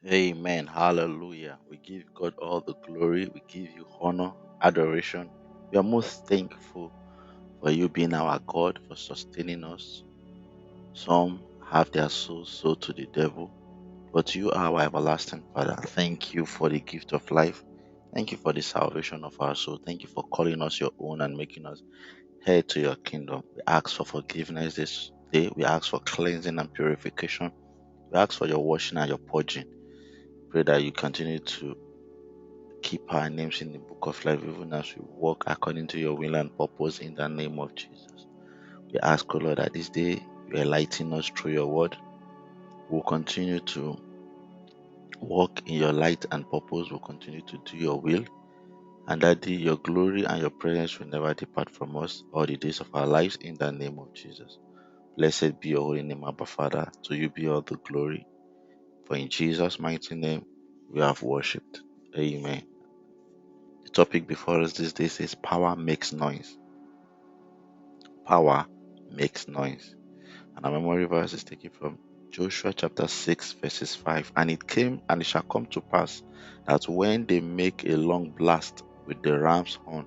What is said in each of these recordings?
Amen. Hallelujah. We give God all the glory. We give you honor, adoration. We are most thankful for you being our God, for sustaining us. Some have their souls sold to the devil, but you are our everlasting Father. Thank you for the gift of life. Thank you for the salvation of our soul. Thank you for calling us your own and making us heir to your kingdom. We ask for forgiveness this day. We ask for cleansing and purification. We ask for your washing and your purging. Pray that you continue to keep our names in the book of life, even as we walk according to your will and purpose in the name of Jesus. We ask, O Lord, that this day you enlighten us through your word. We'll continue to walk in your light and purpose. We'll continue to do your will. And that day, your glory and your presence will never depart from us all the days of our lives in the name of Jesus. Blessed be your holy name, Abba Father. To you be all the glory. For in Jesus' mighty name we have worshipped. Amen. The topic before us this day says power makes noise. Power makes noise. And our memory verse is taken from Joshua chapter 6, verses 5. And it came and it shall come to pass that when they make a long blast with the ram's horn,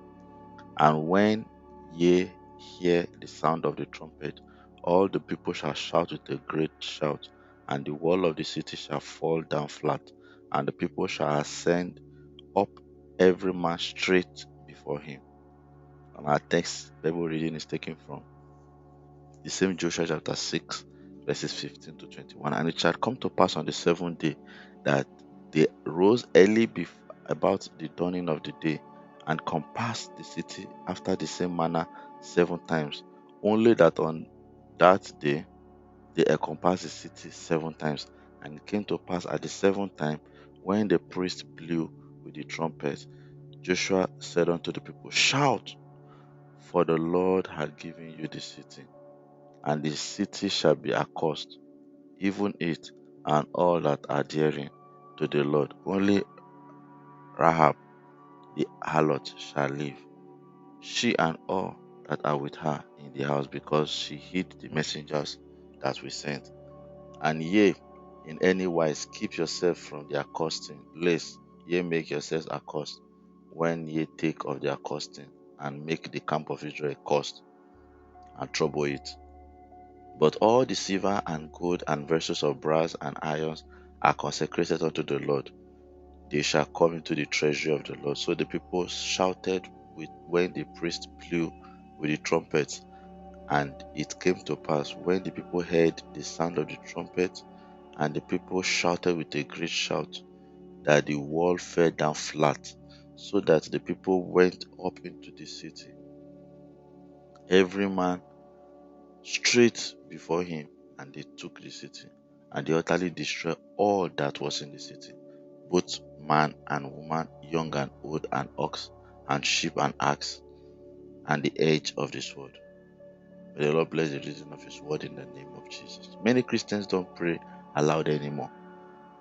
and when ye hear the sound of the trumpet, all the people shall shout with a great shout, and the wall of the city shall fall down flat, and the people shall ascend up every man straight before him. And our text Bible reading is taken from the same Joshua chapter 6, verses 15 to 21. And it shall come to pass on the seventh day that they rose early about the dawning of the day, and compassed the city after the same manner 7 times. Only that on that day they encompassed the city 7 times. And it came to pass at the seventh time, when the priest blew with the trumpet, Joshua said unto the people, Shout, for the Lord had given you the city, and the city shall be accursed, even it and all that are therein, to the Lord. Only Rahab the harlot shall live, she and all that are with her in the house, because she hid the messengers that we sent. And ye, in any wise, keep yourself from the accosting, lest ye make yourselves accursed, when ye take of the accosting, and make the camp of Israel cursed, and trouble it. But all the silver and gold and vessels of brass and irons are consecrated unto the Lord. They shall come into the treasury of the Lord. So the people shouted when the priest blew with the trumpets. And it came to pass, when the people heard the sound of the trumpet, and the people shouted with a great shout, that the wall fell down flat, so that the people went up into the city, every man straight before him, and they took the city, and they utterly destroyed all that was in the city, both man and woman, young and old, and ox, and sheep and ass, and the edge of the sword. May the Lord bless the reading of His word in the name of Jesus. Many Christians don't pray aloud anymore,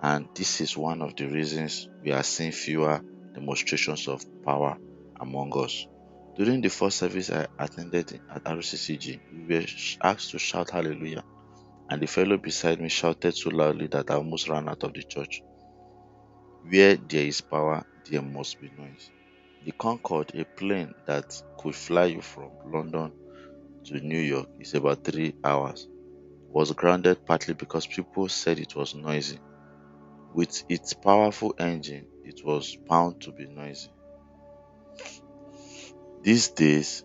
and this is one of the reasons we are seeing fewer demonstrations of power among us. During the first service I attended at RCCG, we were asked to shout hallelujah, and the fellow beside me shouted so loudly that I almost ran out of the church. Where there is power, there must be noise. The Concorde, a plane that could fly you from London to New York, is about 3 hours, was grounded partly because people said it was noisy. With its powerful engine, it was bound to be noisy. These days,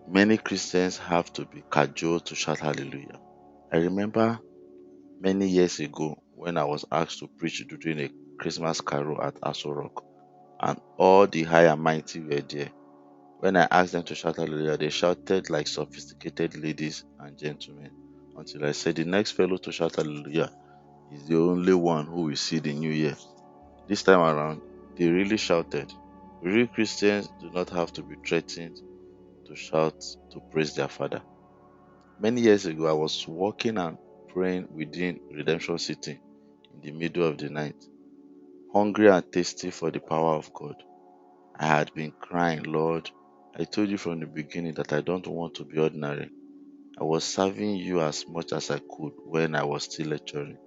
many Christians have to be cajoled to shout hallelujah. I remember many years ago when I was asked to preach during a Christmas carol at Aso Rock, and all the high and mighty were there. When I asked them to shout hallelujah, they shouted like sophisticated ladies and gentlemen, until I said the next fellow to shout hallelujah is the only one who will see the new year. This time around, they really shouted. Real Christians do not have to be threatened to shout to praise their Father. Many years ago, I was walking and praying within Redemption City in the middle of the night, hungry and thirsty for the power of God. I had been crying, Lord, I told you from the beginning that I don't want to be ordinary. I was serving you as much as I could when I was still lecturing.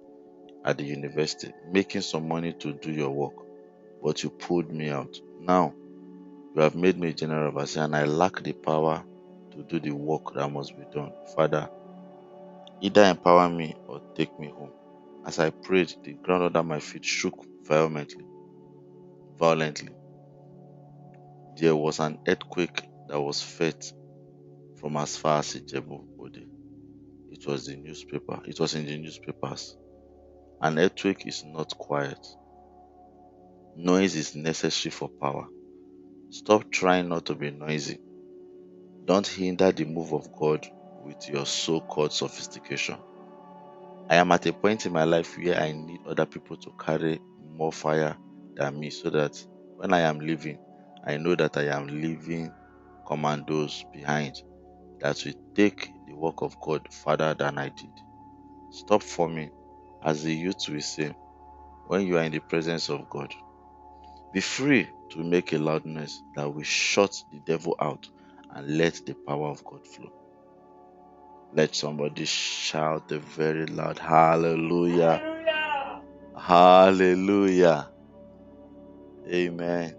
at the university, making some money to do your work, but you pulled me out. Now you have made me general overseer, and I lack the power to do the work that must be done. Father, either empower me or take me home. As I prayed, the ground under my feet shook violently. Violently. There was an earthquake that was felt from as far as Ijebu Ode. It was the newspaper. It was in the newspapers. An earthquake is not quiet. Noise is necessary for power. Stop trying not to be noisy. Don't hinder the move of God with your so-called sophistication. I am at a point in my life where I need other people to carry more fire than me, so that when I am leaving, I know that I am leaving commandos behind that will take the work of God further than I did. Stop forming, as the youth will say, when you are in the presence of God. Be free to make a loud noise that will shut the devil out and let the power of God flow. Let somebody shout a very loud hallelujah. Hallelujah. Amen.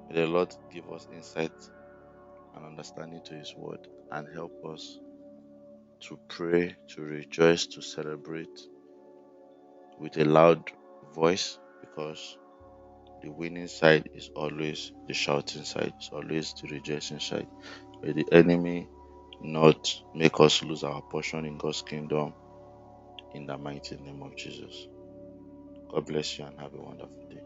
May the Lord give us insight and understanding to His word and help us to pray, to rejoice, to celebrate with a loud voice, because the winning side is always the shouting side, it's always the rejoicing side. May the enemy not make us lose our portion in God's kingdom, in the mighty name of Jesus. God bless you and have a wonderful day.